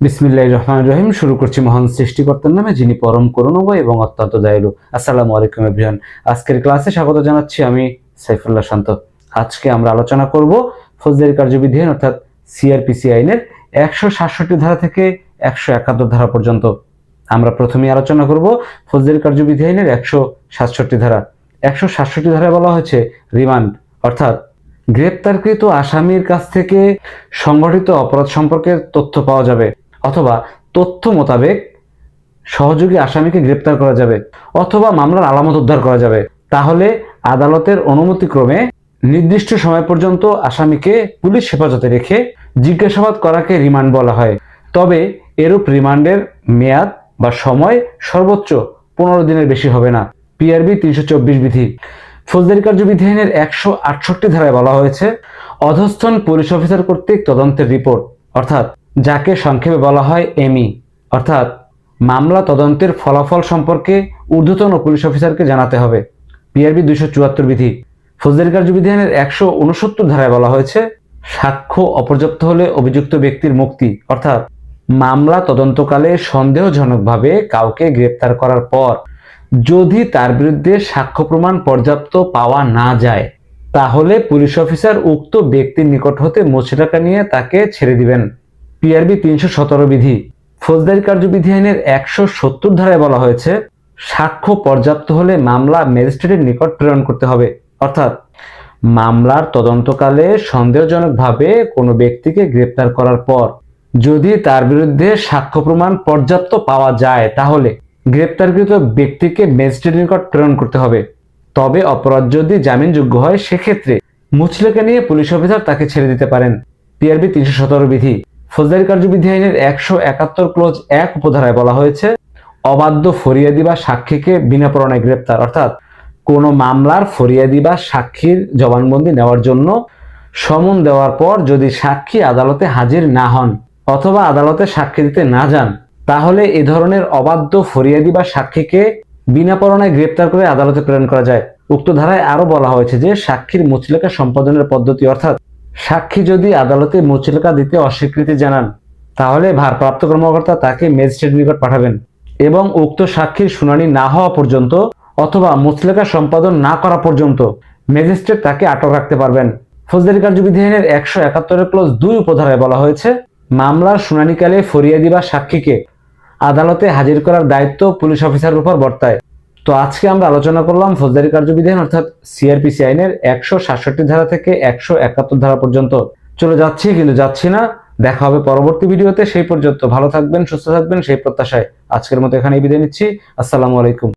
বিসমিল্লাহির রহমানির রহিম। শুরু করছি মহান সৃষ্টিকর্তার নামে, যিনি পরম করুণাময় এবং অত্যন্ত দয়ালু। আসসালামু আলাইকুম এভরিওয়ান। আজকের ক্লাসে স্বাগত জানাচ্ছি আমি সাইফুল্লাহ শান্ত। আজকে আমরা আলোচনা করব ফৌজদারি কার্যবিধি আইন অর্থাৎ সিআরপিসি আইনের 167 ধারা থেকে 171 ধারা পর্যন্ত। আমরা প্রথমেই আলোচনা করব ফৌজদারি কার্যবিধি আইনের 167 ধারা। 167 ধারায় বলা হয়েছে রিমান্ড অর্থাৎ গ্রেপ্তারকৃত আসামির কাছ থেকে সংগঠিত অপরাধ সম্পর্কে তথ্য পাওয়া যাবে, অথবা তথ্য মোতাবেক সহযোগী আসামিকে গ্রেপ্তার করা যাবে, অথবা মামলার আলামত উদ্ধার করা যাবে। তাহলে আদালতের অনুমতিক্রমে নির্দিষ্ট সময় পর্যন্ত আসামিকে পুলিশ হেফাজতে রেখে জিজ্ঞাসাবাদ করাকে রিমান্ড বলা হয়। তবে এরূপ রিমান্ডের মেয়াদ বা সময় সর্বোচ্চ 15 দিনের বেশি হবে না। পিআরবি 324 বিধি। ফৌজদারি কার্যবিধি আইনের 168 ধারায় বলা হয়েছে অধস্থন পুলিশ অফিসার কর্তৃক তদন্তের রিপোর্ট অর্থাৎ যাকে সংক্ষেপে বলা হয় এমই অর্থাৎ মামলা তদন্তের ফলাফল সম্পর্কে ঊর্ধ্বতন পুলিশ অফিসারকে জানাতে হবে। পিআরবি 274 বিধি। ফৌজদারি কার্যবিধি আইনের 169 ধারায় বলা হয়েছে সাক্ষ্য অপর্যাপ্ত হলে অভিযুক্ত ব্যক্তির মুক্তি অর্থাৎ মামলা তদন্তকালে সন্দেহজনকভাবে কাউকে গ্রেপ্তার করার পর যদি তার বিরুদ্ধে সাক্ষ্য প্রমাণ পর্যাপ্ত পাওয়া না যায়, তাহলে পুলিশ অফিসার উক্ত ব্যক্তির নিকট হতে মোচড়াকা নিয়ে তাকে ছেড়ে দিবেন। পিআরবি 317 বিধি। ফৌজদারি কার্যবিধি আইনের 170 ধারায় বলা হয়েছে সাক্ষ্য পর্যাপ্ত হলে মামলা ম্যাজিস্ট্রেটের নিকট প্রেরণ করতে হবে অর্থাৎ মামলার তদন্তকালে সন্দেহজনকভাবে কোনো ব্যক্তিকে গ্রেপ্তার করার পর যদি তার বিরুদ্ধে সাক্ষ্য প্রমাণ পর্যাপ্ত পাওয়া যায়, তাহলে গ্রেপ্তারকৃত ব্যক্তিকে ম্যাজিস্ট্রেটের নিকট প্রেরণ করতে হবে। তবে অপরাধ যদি জামিনযোগ্য হয়, সেক্ষেত্রে মুচলেকা নিয়ে পুলিশ অফিসার তাকে ছেড়ে দিতে পারেন। পিআরবি 317 বিধি। ফৌজদারি কার্যবিধি আইনের 171 ক্লোজ 1 উপধারায় বলা হয়েছে অবাধ্য ফরিয়াদি বা সাক্ষীকে বিনা পরোয়ানায় গ্রেপ্তার অর্থাৎ কোনো মামলার ফরিয়াদি বা সাক্ষীর জবানবন্দি নেওয়ার জন্য সমন দেওয়ার পর যদি সাক্ষী আদালতে হাজির না হন অথবা আদালতে সাক্ষী দিতে না যান, তাহলে এ ধরনের অবাধ্য ফরিয়াদি বা সাক্ষীকে বিনা পরোয়ানায় গ্রেপ্তার করে আদালতে প্রেরণ করা যায়। উক্ত ধারায় আরো বলা হয়েছে যে সাক্ষীর মুচলেকা সম্পাদনের পদ্ধতি অর্থাৎ সাক্ষী যদি আদালতে মুচলেকা দিতে অস্বীকৃতি জানান, তাহলে ভারপ্রাপ্ত কর্মকর্তা তাকে ম্যাজিস্ট্রেটের নিকট পাঠাবেন এবং উক্ত সাক্ষীর শুনানি না হওয়া পর্যন্ত অথবা মুচলেকা সম্পাদন না করা পর্যন্ত ম্যাজিস্ট্রেট তাকে আটক রাখতে পারবেন। ফৌজদারি কার্যবিধি আইনের 171 ক্লোজ 2 উপধারায় বলা হয়েছে মামলার শুনানিকালে ফরিয়াদি বা সাক্ষীকে আদালতে হাজির করার দায়িত্ব পুলিশ অফিসারের উপর বর্তায়। তো আজকে আমরা আলোচনা করলাম ফৌজদারি কার্যবিধি আইন অর্থাৎ সিআরপিসি আইনের 167 ধারা থেকে 171 ধারা পর্যন্ত। চলে যাচ্ছি কিন্তু যাচ্ছি না, দেখা হবে পরবর্তী ভিডিওতে। সেই পর্যন্ত ভালো থাকবেন, সুস্থ থাকবেন সেই প্রত্যাশায় আজকের মতো এখানেই বিদায় নিচ্ছি। আসসালামু আলাইকুম।